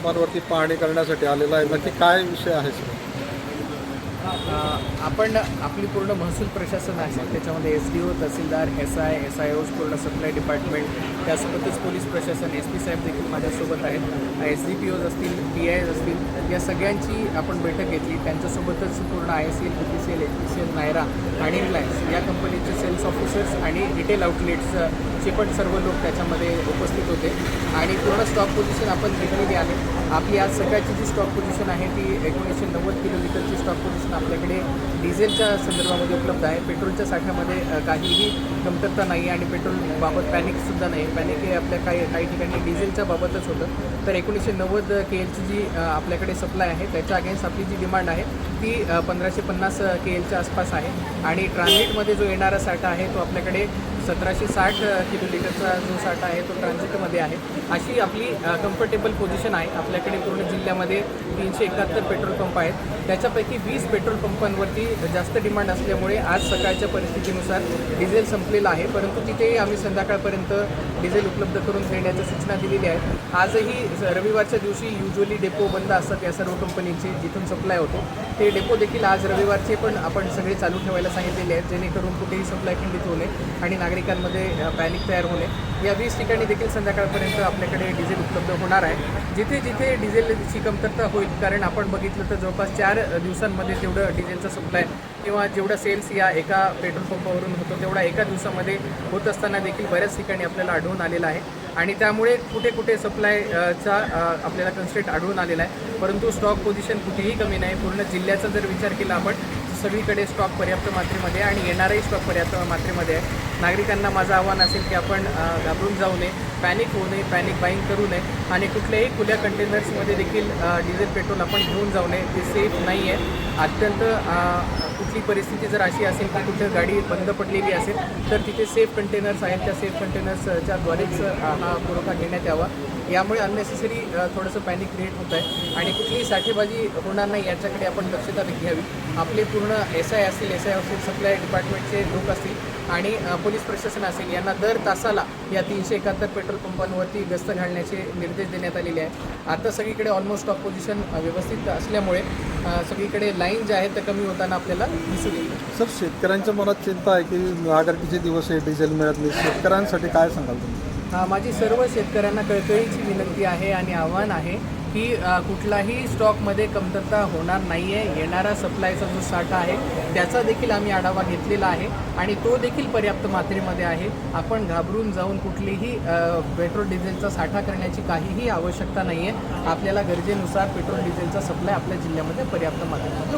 पंपांवरती पाहणी करण्यासाठी आलेला आहे. नक्की काय विषय आहे सर? आपण आपली पूर्ण महसूल प्रशासन आहे, त्याच्यामध्ये SDO, तहसीलदार, SIOs, पूर्ण सप्लाय डिपार्टमेंट, त्यासोबतच पोलीस प्रशासन, SP साहेब देखील माझ्यासोबत आहेत, SDPOs असतील, PIs असतील, या सगळ्यांची आपण बैठक घेतली. त्यांच्यासोबतच पूर्ण ISL, BPCL, HPCL, नायरा आणि रिलायन्स या कंपनीचे सेल्स ऑफिसर्स आणि रिटेल आउटलेट्सचे पण सर्व लोक त्याच्यामध्ये उपस्थित होते आणि पूर्ण स्टॉक पोझिशन आपण घेतलेली आहे. आपली आज सकाळची जी स्टॉक पोझिशन आहे ती 1990 किलोलिटरची स्टॉक पोझिशन आपल्याकडे डिझेलच्या संदर्भामध्ये उपलब्ध आहे. पेट्रोलच्या साठ्यामध्ये काहीही कमतरता नाही आणि पेट्रोलबाबत पॅनिकसुद्धा नाही. पॅनिक हे आपल्या काही ठिकाणी डिझेलच्या बाबतच होतं. तर 1990 KLची जी आपल्याकडे सप्लाय आहे त्याच्या अगेन्स्ट आपली जी डिमांड आहे ती 1550 KLच्या आसपास आहे आणि ट्रान्झिटमध्ये जो येणारा साठा आहे तो आपल्याकडे 1760 किलोलिटरचा जो साठा आहे तो ट्रान्झिटमध्ये आहे. अशी आपली कम्फर्टेबल पोझिशन आहे. आपल्याकडे पूर्ण जिल्ह्यामध्ये 371 पेट्रोल पंप आहेत. त्याच्यापैकी 20 पेट्रोल पंपांवरती जास्त डिमांड असल्यामुळे आज सकाळच्या परिस्थितीनुसार डिझेल संपलेलं आहे, परंतु तिथेही आम्ही संध्याकाळपर्यंत डिझेल उपलब्ध करून देण्याच्या सूचना दिलेल्या आहेत. आजही रविवारच्या दिवशी युजली डेपो बंद असतात या सर्व कंपनीचे जिथून सप्लाय होतो. ते डेपो देखील आज रविवारचे पण आपण सगळे चालू ठेवायला सांगितलेले आहेत, जेणेकरून कुठेही सप्लाय खंडित होणे आणि नागरिकांमध्ये पॅनिक तयार होणे. या 20 ठिकाणी देखील संध्याकाळपर्यंत आपल्याकडे डिझेल उपलब्ध होणार आहे. जिथे जिथे डिझेलची कमतरता होईल, कारण आपण बघितलं तर जवळपास 4 दिवसांमध्ये जेवढं डिझेलचा सप्लाय किंवा जेवढा सेल्स या एका पेट्रोल पंपावरून होतो तेवढा एका दिवसामध्ये होत असताना देखील बऱ्याच ठिकाणी आपल्याला आढळून आलेला आहे आणि त्यामुळे कुठे कुठे सप्लायचा आपल्याला कन्स्ट्रेंट आढळून आलेला आहे. परंतु स्टॉक पोझिशन कुठेही कमी नाही. पूर्ण जिल्ह्याचा जर विचार केला आपण सगळीकडे स्टॉक पर्याप्त मात्रेमध्ये आणि येणाराही स्टॉक पर्याप्त मात्रेमध्ये आहे. नागरिकांना माझं आव्हान असेल की आपण घाबरून जाऊ नये, पॅनिक होऊ नये, पॅनिक बाईंग करू नये आणि कुठल्याही खुल्या कंटेनर्समध्ये देखील डिझेल पेट्रोल आपण घेऊन जाऊ नये. ते सेफ नाही आहे. अत्यंत कुठली परिस्थिती जर अशी असेल की कुठं गाडी बंद पडलेली असेल तर तिथे सेफ कंटेनर्स आहेत, त्या सेफ कंटेनर्सच्या द्वारेच हा पुरवठा घेण्यात यावा. यामुळे अननेसेसरी थोडंसं पॅनिक क्रिएट होत आहे आणि कुठलीही साठेबाजी होणार नाही याच्याकडे आपण दक्षता घ्यावी. आपले पूर्ण SI असतील, सप्लाय डिपार्टमेंटचे लोक असतील आणि पोलीस प्रशासन असेल, यांना दर तासाला या 371 पेट्रोल पंपांवरती गस्त घालण्याचे निर्देश देण्यात आलेले आहेत. आता सगळीकडे ऑलमोस्ट स्टॉक पोझिशन व्यवस्थित असल्यामुळे सगळीकडे लाईन ज्या आहेत त्या कमी होताना आपल्याला दिसून येईल. सर, शेतकऱ्यांच्या मनात चिंता आहे की नागरिकीचे दिवस आहे, डिझेल मिळत नाही. शेतकऱ्यांसाठी काय सांगाल तुम्ही? माझी सर्व शेतकऱ्यांना कळकळीची विनंती आहे आणि आव्हान आहे की कुठलाही स्टॉकमध्ये कमतरता होणार नाही आहे. येणारा सप्लायचा जो साठा आहे त्याचा देखील आम्ही आढावा घेतलेला आहे आणि तो देखील पर्याप्त मात्रेमध्ये आहे. आपण घाबरून जाऊन कुठलीही पेट्रोल डिझेलचा साठा करण्याची काहीही आवश्यकता नाही आहे. आपल्याला गरजेनुसार पेट्रोल डिझेलचा सप्लाय आपल्या जिल्ह्यामध्ये पर्याप्त मात्रेमध्ये